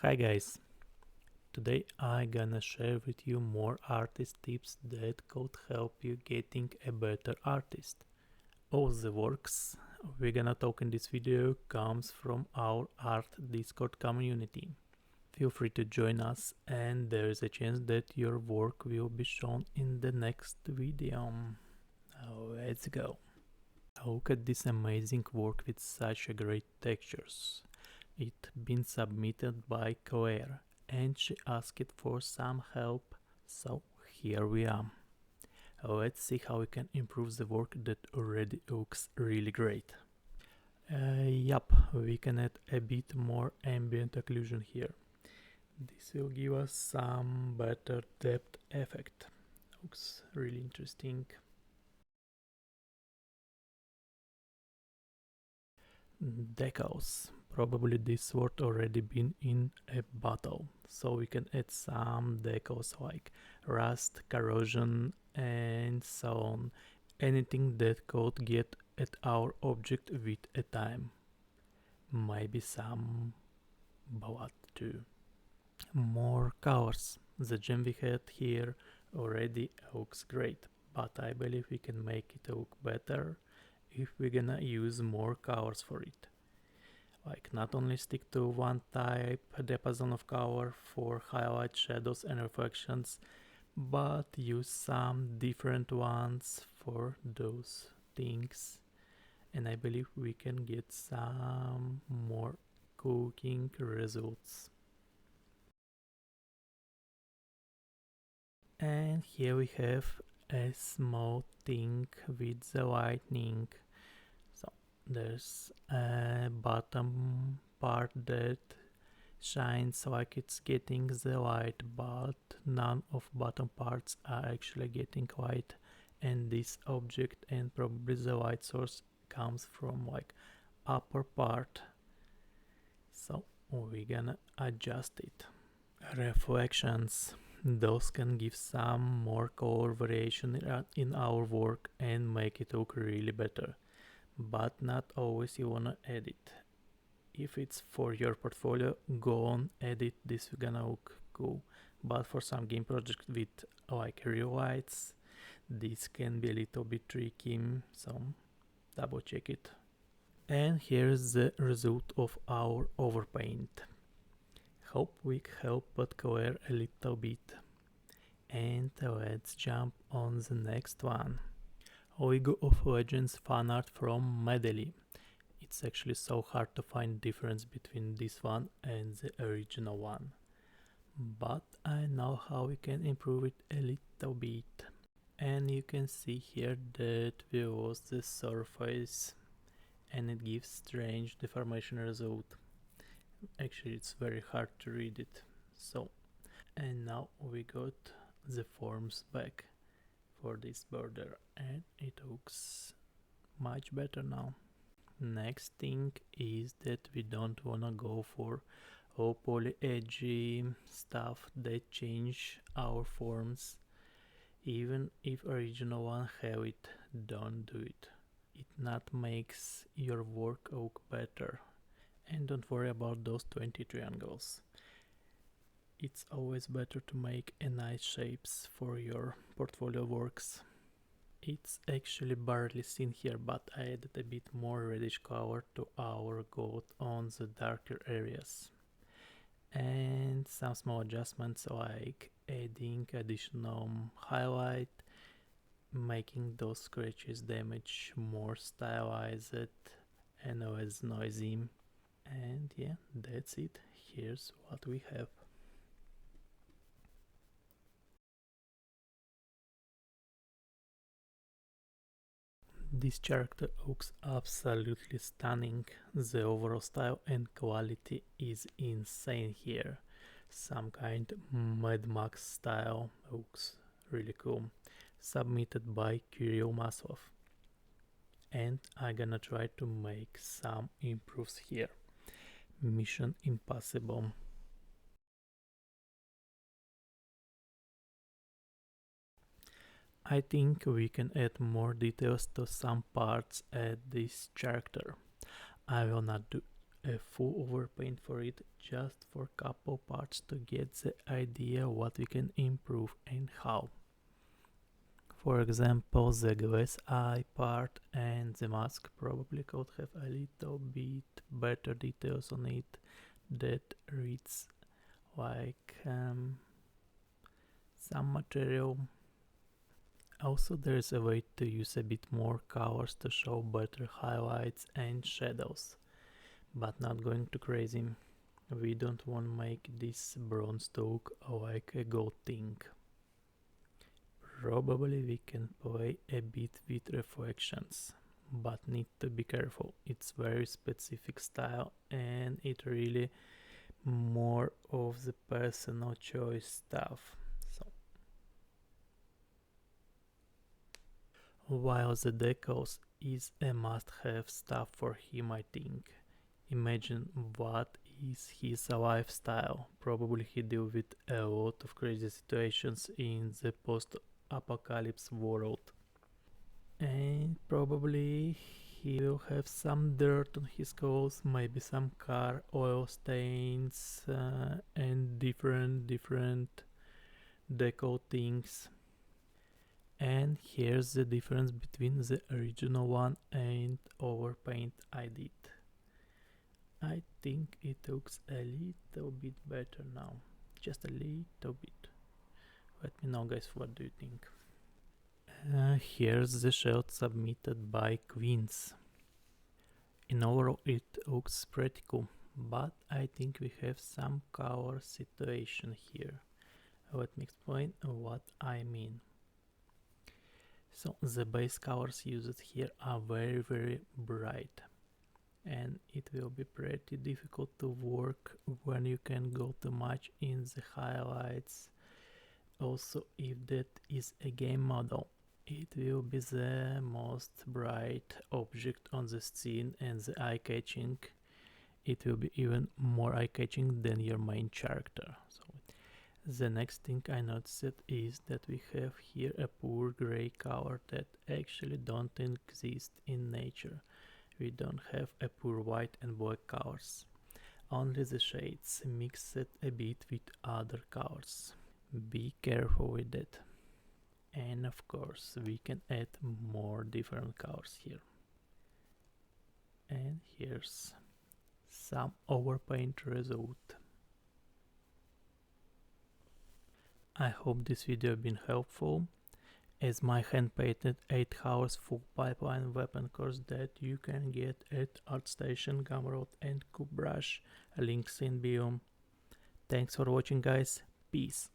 Hi guys, today I gonna share with you more artist tips that could help you getting a better artist. All the works we're gonna talk in this video comes from our art Discord community. Feel free to join us and there is a chance that your work will be shown in the next video. Let's go. Look at this amazing work with such a great textures. It been submitted by Claire and she asked for some help, so here we are. Let's see how we can improve the work that already looks really great. Yup, we can add a bit more ambient occlusion here. This will give us some better depth effect. Looks really interesting. Decals. Probably this word already been in a battle, so we can add some decals like rust, corrosion and so on. Anything that could get at our object with a time. Maybe some blood too. More colors. The gem we had here already looks great, but I believe we can make it look better if we're gonna use more colors for it. Like not only stick to one type diapason of color for highlight, shadows and reflections, but use some different ones for those things. And I believe we can get some more cooking results. And here we have a small thing with the lightning. So there's a bottom part that shines like it's getting the light, but none of bottom parts are actually getting light, and this object and probably the light source comes from like upper part, so we're gonna adjust it. Reflections, those can give some more color variation in our work and make it look really better, but not always you wanna edit. If it's for your portfolio, go on, edit, this is gonna look cool. But for some game projects with like real lights, this can be a little bit tricky, so double check it. And here's the result of our overpaint. Hope we helped Claire a little bit. And let's jump on the next one. League of Legends Fanart from Medley. It's actually so hard to find difference between this one and the original one. But I know how we can improve it a little bit. And you can see here that we lost the surface and it gives strange deformation result. Actually it's very hard to read it. So, and now we got the forms back for this border and it looks much better now. Next thing is that we don't wanna go for low poly edgy stuff that change our forms. Even if original one have it, don't do it. It not makes your work look better. And don't worry about those 20 triangles. It's always better to make a nice shapes for your portfolio works. It's actually barely seen here, but I added a bit more reddish color to our gold on the darker areas. And some small adjustments like adding additional highlight, making those scratches damage more stylized and less noisy. And yeah, that's it. Here's what we have. This character looks absolutely stunning. The overall style and quality is insane here. Some kind Mad Max style, looks really cool. Submitted by Kirill Maslov. And I'm gonna try to make some improves here. Mission Impossible. I think we can add more details to some parts at this character. I will not do a full overpaint for it, just for couple parts to get the idea what we can improve and how. For example, the glass eye part and the mask probably could have a little bit better details on it that reads like some material. Also, there is a way to use a bit more colors to show better highlights and shadows, but not going too crazy. We don't want to make this bronze to look like a gold thing. Probably we can play a bit with reflections, but need to be careful. It's very specific style and it really more of the personal choice stuff. So while the decals is a must-have stuff for him, I think. Imagine what is his lifestyle. Probably he deal with a lot of crazy situations in the post-apocalypse world. And probably he will have some dirt on his clothes, maybe some car oil stains and different deco things. And here's the difference between the original one and overpaint I did. I think it looks a little bit better now, just a little bit. Let me know guys, what do you think? Here's the shot submitted by Queens. In overall it looks pretty cool, but I think we have some color situation here. Let me explain what I mean. So the base colors used here are very bright, and it will be pretty difficult to work when you can go too much in the highlights. Also, if that is a game model, it will be the most bright object on the scene and the eye-catching. It will be even more eye-catching than your main character. So the next thing I noticed is that we have here a poor gray color that actually don't exist in nature. We don't have a pure white and black colors. Only the shades mixed a bit with other colors. Be careful with that. And of course we can add more different colors here. And here's some overpaint result. I hope this video has been helpful, as my hand-painted 8 hours full pipeline weapon course that you can get at ArtStation, Gumroad and Cubebrush, links in bio. Thanks for watching guys, peace.